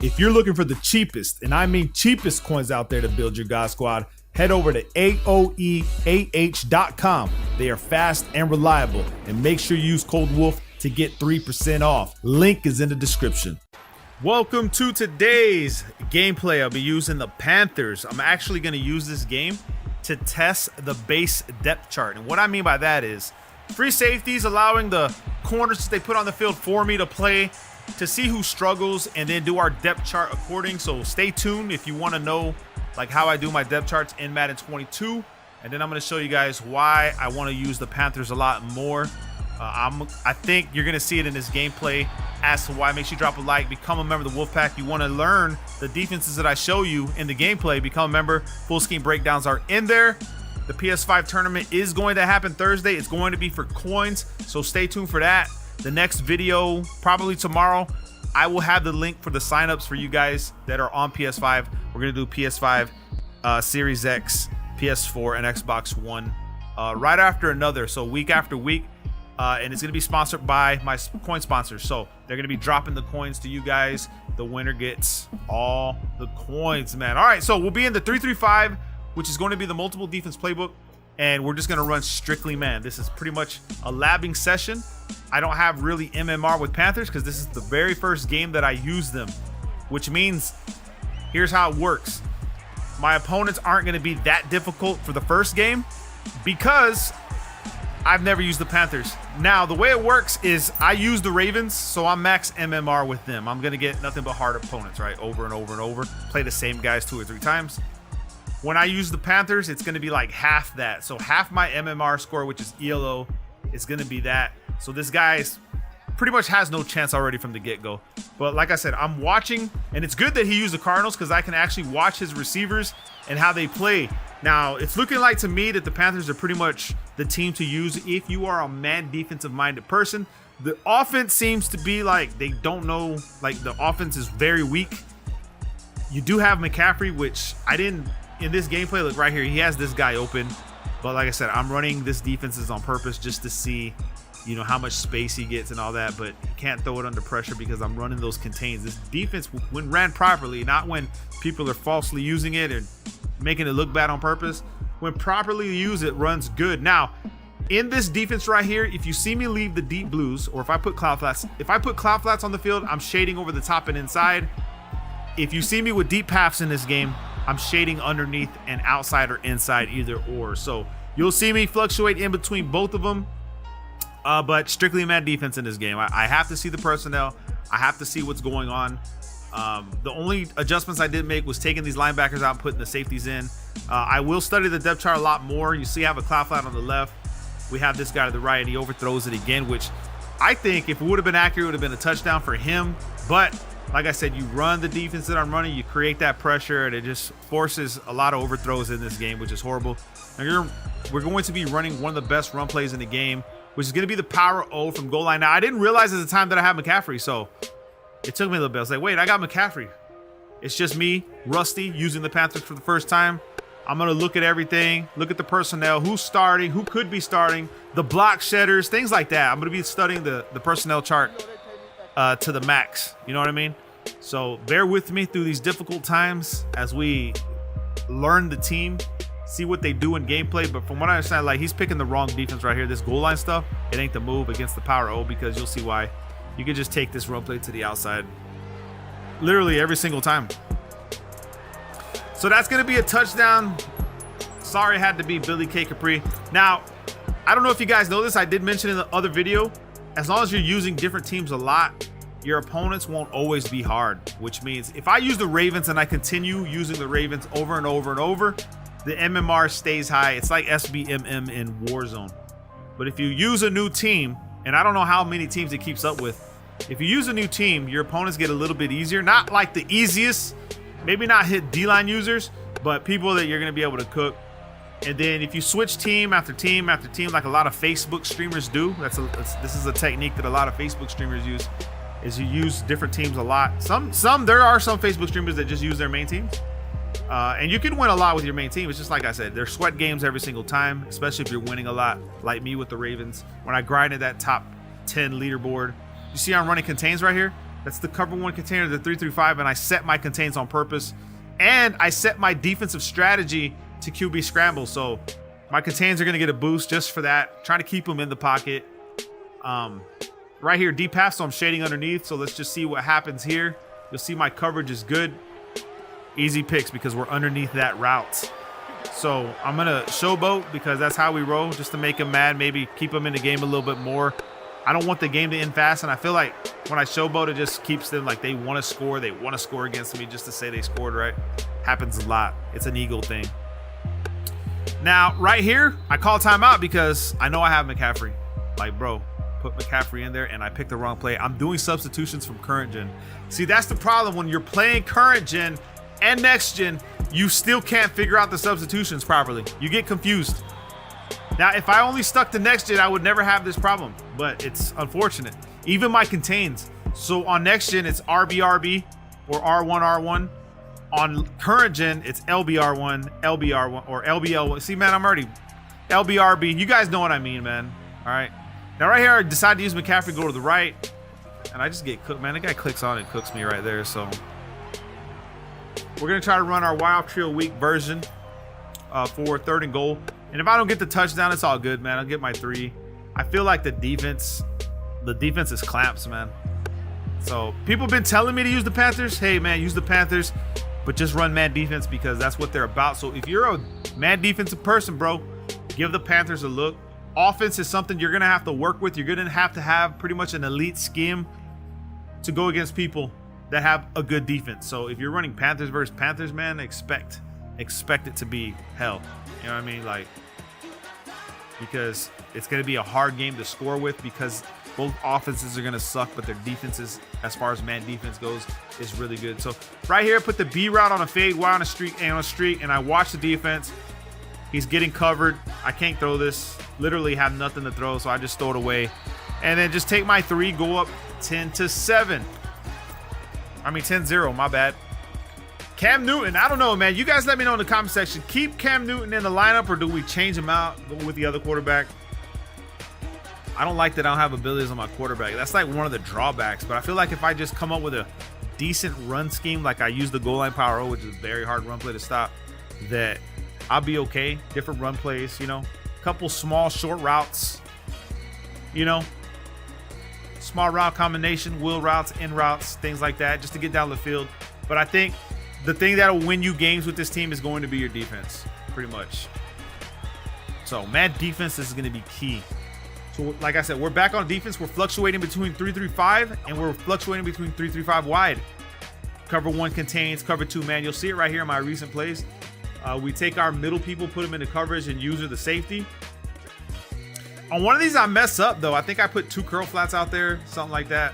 If you're looking for the cheapest, and I mean cheapest coins out there to build your God Squad, head over to AOEAH.com. They are fast and reliable, and make sure you use code WOLF to get 3% off. Link is in the description. Welcome to today's gameplay. I'll be using the Panthers. I'm actually going to use this game to test the base depth chart. And what I mean by that is free safeties, allowing the corners that they put on the field for me to play, to see who struggles, and then do our depth chart according. So stay tuned if you want to know like how I do my depth charts in Madden 22. And then I'm going to show you guys why I want to use the Panthers a lot more. I think you're going to see it in this gameplay as to why. Make sure you drop a like, become a member of the Wolfpack. You want to learn the defenses that I show you in the gameplay, become a member. Full scheme breakdowns are in there. The PS5 tournament is going to happen Thursday. It's going to be for coins, so stay tuned for that. The next video, probably tomorrow, I will have the link for the signups for you guys that are on PS5. We're going to do PS5, Series X, PS4, and Xbox One right after another, so week after week. And it's going to be sponsored by my coin sponsors. So they're going to be dropping the coins to you guys. The winner gets all the coins, man. All right, so we'll be in the 3-3-5, which is going to be the multiple defense playbook. And we're just going to run strictly man. This is pretty much a labbing session. I don't have really MMR with Panthers because this is the very first game that I use them, which means here's how it works. My opponents aren't going to be that difficult for the first game because I've never used the Panthers. Now, the way it works is I use the Ravens, so I'm max MMR with them. I'm going to get nothing but hard opponents, right? Over and over and over. Play the same guys 2 or 3 times. When I use the Panthers, it's going to be like half that. So half my MMR score, which is ELO, is going to be that. So this guy pretty much has no chance already from the get-go. But like I said, I'm watching, and it's good that he used the Cardinals because I can actually watch his receivers and how they play. Now, it's looking like to me that the Panthers are pretty much the team to use if you are a man defensive-minded person. The offense seems to be like they don't know, like the offense is very weak. You do have McCaffrey, which I didn't, in this gameplay, look right here, he has this guy open. But like I said, I'm running this defenses on purpose just to see, you know, how much space he gets and all that, but he can't throw it under pressure because I'm running those contains. This defense, when ran properly, not when people are falsely using it and making it look bad on purpose, when properly used, it runs good. Now, in this defense right here, if you see me leave the deep blues, or if I put cloud flats, on the field, I'm shading over the top and inside. If you see me with deep paths in this game, I'm shading underneath and outside or inside, either or. So you'll see me fluctuate in between both of them. But strictly man defense in this game. I have to see the personnel. I have to see what's going on. The only adjustments I did make was taking these linebackers out and putting the safeties in. I will study the depth chart a lot more. You see I have a cloud flat on the left. We have this guy to the right, and he overthrows it again, which I think if it would have been accurate, it would have been a touchdown for him. But like I said, you run the defense that I'm running, you create that pressure, and it just forces a lot of overthrows in this game, which is horrible. Now we're going to be running one of the best run plays in the game, which is going to be the power O from goal line. Now, I didn't realize at the time that I had McCaffrey, so it took me a little bit. I was like, wait, I got McCaffrey. It's just me, Rusty, using the Panthers for the first time. I'm going to look at everything, look at the personnel, who's starting, who could be starting, the block shedders, things like that. I'm going to be studying the personnel chart to the max. You know what I mean? So bear with me through these difficult times as we learn the team, see what they do in gameplay. But from what I understand, like, he's picking the wrong defense right here. This goal line stuff, it ain't the move against the power O, because you'll see why. You can just take this run play to the outside literally every single time. So that's going to be a touchdown. Sorry it had to be Billy K. Capri. Now, I don't know if you guys know this. I did mention in the other video, as long as you're using different teams a lot, your opponents won't always be hard, which means if I use the Ravens and I continue using the Ravens over and over and over, the MMR stays high. It's like SBMM in Warzone. But if you use a new team, and I don't know how many teams it keeps up with, if you use a new team, your opponents get a little bit easier. Not like the easiest, maybe not hit D-line users, but people that you're going to be able to cook. And then if you switch team after team after team, like a lot of Facebook streamers do, this is a technique that a lot of Facebook streamers use, is you use different teams a lot. There are some Facebook streamers that just use their main teams. And you can win a lot with your main team. It's just like I said, they're sweat games every single time, especially if you're winning a lot, like me with the Ravens. When I grinded that top 10 leaderboard, you see I'm running contains right here. That's the cover one container, the 3-3-5, and I set my contains on purpose. And I set my defensive strategy to QB scramble. So my contains are going to get a boost just for that. Trying to keep them in the pocket. Right here, deep half, so I'm shading underneath. So let's just see what happens here. You'll see my coverage is good. Easy picks because we're underneath that route. So I'm going to showboat because that's how we roll, just to make them mad, maybe keep them in the game a little bit more. I don't want the game to end fast, and I feel like when I showboat, it just keeps them like they want to score. They want to score against me just to say they scored, right? Happens a lot. It's an ego thing. Now, right here, I call timeout because I know I have McCaffrey. Like, bro, put McCaffrey in there, and I picked the wrong play. I'm doing substitutions from current gen. See, that's the problem. When you're playing current gen and next gen, you still can't figure out the substitutions properly. You get confused. Now, if I only stuck to next gen, I would never have this problem, but it's unfortunate. Even my contains. So on next gen, it's RBRB or R1R1. On current gen, it's LBR1, LBR1, or LBL1. See, man, I'm already LBRB. You guys know what I mean, man. All right. Now, right here, I decide to use McCaffrey, go to the right, and I just get cooked, man. The guy clicks on and cooks me right there. So we're going to try to run our Wild Trio Week version for 3rd and goal. And if I don't get the touchdown, it's all good, man. I'll get my 3. I feel like the defense is clamps, man. So people have been telling me to use the Panthers. Hey, man, use the Panthers, but just run man defense because that's what they're about. So if you're a man defensive person, bro, give the Panthers a look. Offense is something you're going to have to work with. You're going to have pretty much an elite scheme to go against people that have a good defense. So if you're running Panthers versus Panthers, man, expect it to be hell. You know what I mean? Like, because it's going to be a hard game to score with because both offenses are going to suck, but their defenses, as far as man defense goes, is really good. So right here, put the B route on a fade, Y on a streak, and I watch the defense. He's getting covered. I can't throw this. Literally have nothing to throw, so I just throw it away. And then just take my 3, go up 10-7. I mean 10-0, my bad. Cam Newton, I don't know, man. You guys let me know in the comment section. Keep Cam Newton in the lineup, or do we change him out, go with the other quarterback? I don't like that I don't have abilities on my quarterback. That's like one of the drawbacks. But I feel like if I just come up with a decent run scheme, like I use the goal line power O, which is a very hard run play to stop, that I'll be okay. Different run plays, you know. Couple small short routes, you know. Small route combination, wheel routes, in routes, things like that, just to get down the field. But I think the thing that'll win you games with this team is going to be your defense, pretty much. So, man, defense is going to be key. So, like I said, we're back on defense. We're fluctuating between 3-3-5, and we're fluctuating between 3-3-5 wide. Cover 1 contains, cover 2, man. You'll see it right here in my recent plays. We take our middle people, put them into coverage, and user the safety. On one of these, I mess up, though. I think I put 2 curl flats out there, something like that.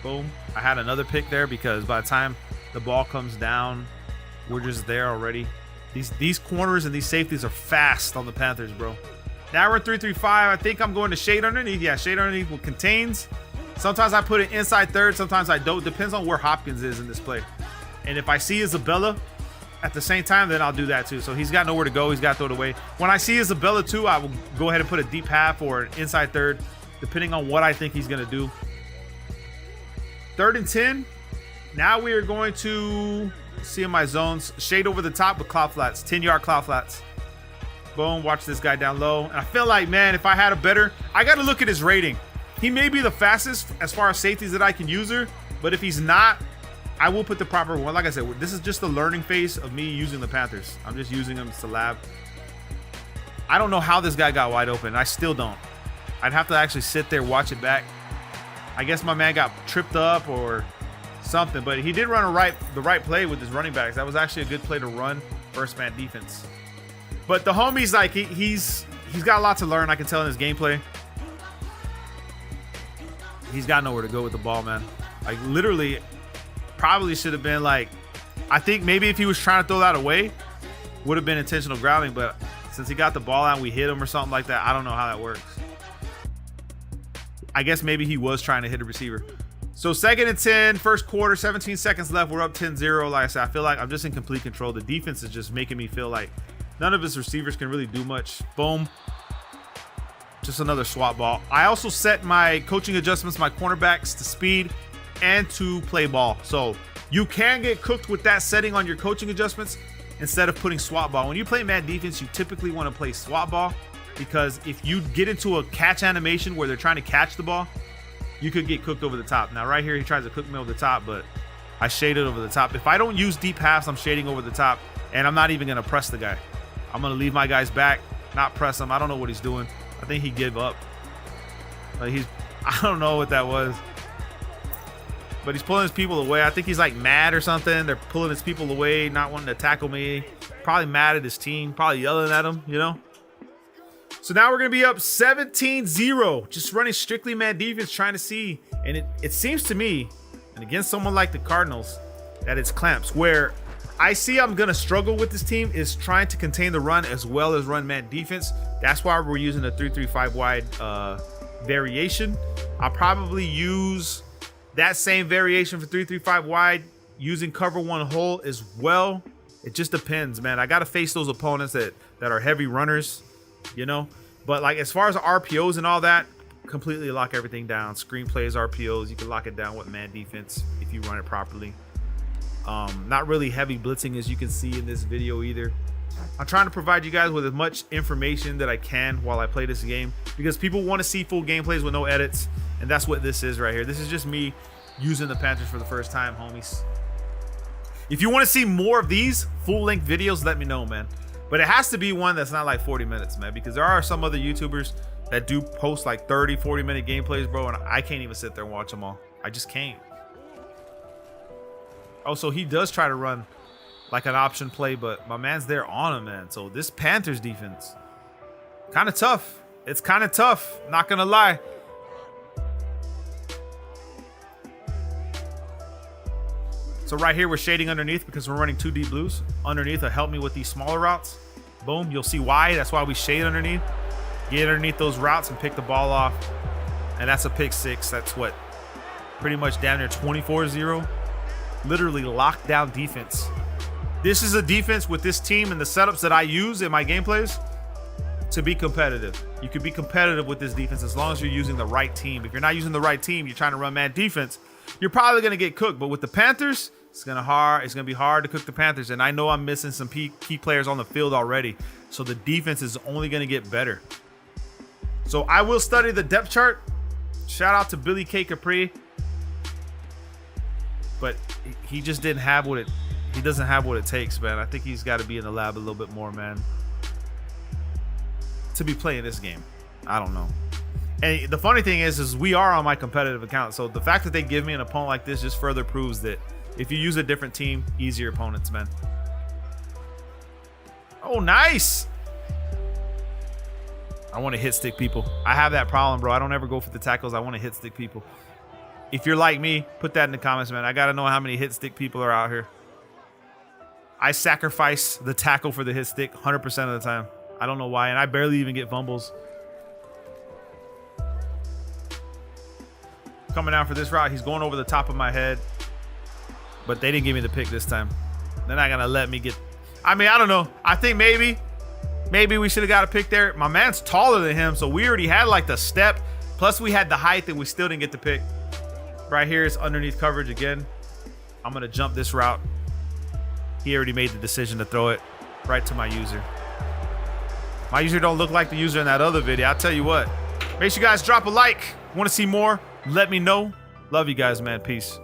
Boom. I had another pick there because by the time the ball comes down, we're just there already. These corners and these safeties are fast on the Panthers, bro. Now we're in 3-3-5. I think I'm going to shade underneath. Yeah, shade underneath with contains. Sometimes I put it inside third. Sometimes I don't. Depends on where Hopkins is in this play. And if I see Isabella at the same time, then I'll do that too. So he's got nowhere to go. He's got to throw it away. When I see Isabella too, I will go ahead and put a deep half or an inside third, depending on what I think he's going to do. 3rd and 10. Now we are going to see in my zones. Shade over the top with cloud flats. 10-yard cloud flats. Boom. Watch this guy down low. And I feel like, man, if I had a better... I got to look at his rating. He may be the fastest as far as safeties that I can use her. But if he's not, I will put the proper one. Like I said, this is just the learning phase of me using the Panthers. I'm just using them to lab. I don't know how this guy got wide open. I still don't. I'd have to actually sit there, watch it back. I guess my man got tripped up or something, but he did run the right play with his running backs. That was actually a good play to run first man defense. But the homie's like, he's got a lot to learn. I can tell in his gameplay. He's got nowhere to go with the ball, man. Like literally, probably should have been like, I think maybe if he was trying to throw that away, would have been intentional grabbing. But since he got the ball out and we hit him or something like that, I don't know how that works. I guess maybe he was trying to hit a receiver. So 2nd and 10, first quarter, 17 seconds left. We're up 10-0. Like I said, I feel like I'm just in complete control. The defense is just making me feel like none of his receivers can really do much. Boom. Just another swat ball. I also set my coaching adjustments, my cornerbacks to speed and to play ball. So you can get cooked with that setting on your coaching adjustments instead of putting swat ball. When you play man defense, you typically want to play swat ball because if you get into a catch animation where they're trying to catch the ball, you could get cooked over the top. Now right here, he tries to cook me over the top, but I shaded over the top. If I don't use deep halves, I'm shading over the top, and I'm not even going to press the guy. I'm going to leave my guys back, not press him. I don't know what he's doing. I think he gave up. I don't know what that was. But he's pulling his people away. I think he's like mad or something. They're pulling his people away, not wanting to tackle me. Probably mad at his team, probably yelling at him, you know? So now we're going to be up 17-0, just running strictly man defense, trying to see. And it seems to me, and against someone like the Cardinals, that it's clamps. Where I see I'm going to struggle with this team is trying to contain the run as well as run man defense. That's why we're using the 3-3-5 wide variation. I'll probably use that same variation for 3-3-5 wide using cover one hole as well. It just depends, man. I got to face those opponents that are heavy runners, you know. But like as far as RPOs and all that, completely lock everything down. Screenplays, RPOs, you can lock it down with man defense if you run it properly. Not really heavy blitzing as you can see in this video either. I'm trying to provide you guys with as much information that I can while I play this game because people want to see full gameplays with no edits, and that's what this is right here. This is just me using the Panthers for the first time, homies. If you want to see more of these full-length videos, let me know, man. But it has to be one that's not like 40 minutes, man, because there are some other YouTubers that do post like 30, 40-minute gameplays, bro, and I can't even sit there and watch them all. I just can't. Oh, so he does try to run like an option play, but my man's there on him, man. So this Panthers defense, kind of tough. It's kind of tough, not gonna lie. So right here, we're shading underneath because we're running two deep blues. Underneath will help me with these smaller routes. Boom, you'll see why. That's why we shade underneath. Get underneath those routes and pick the ball off. And that's a pick six. That's what? Pretty much down there 24-0. Literally lockdown defense. This is a defense with this team and the setups that I use in my gameplays to be competitive. You can be competitive with this defense as long as you're using the right team. If you're not using the right team, you're trying to run man defense, you're probably going to get cooked. But with the Panthers, it's going to be hard to cook the Panthers. And I know I'm missing some key players on the field already. So the defense is only going to get better. So I will study the depth chart. Shout out to Billy K. Capri. But he just didn't have what he doesn't have what it takes, man. I think he's got to be in the lab a little bit more, man, to be playing this game. I don't know. And the funny thing is we are on my competitive account. So the fact that they give me an opponent like this just further proves that if you use a different team, easier opponents, man. Oh, nice. I want to hit stick people. I have that problem, bro. I don't ever go for the tackles. I want to hit stick people. If you're like me, put that in the comments, man. I got to know how many hit stick people are out here. I sacrifice the tackle for the hit stick 100% of the time. I don't know why, and I barely even get fumbles. Coming out for this route, he's going over the top of my head. But they didn't give me the pick this time. They're not going to let me get... I mean, I don't know. I think maybe we should have got a pick there. My man's taller than him, so we already had like the step. Plus, we had the height, and we still didn't get the pick. Right here is underneath coverage again. I'm going to jump this route. He already made the decision to throw it right to my user. My user don't look like the user in that other video. I'll tell you what. Make sure you guys drop a like. Want to see more? Let me know. Love you guys, man. Peace.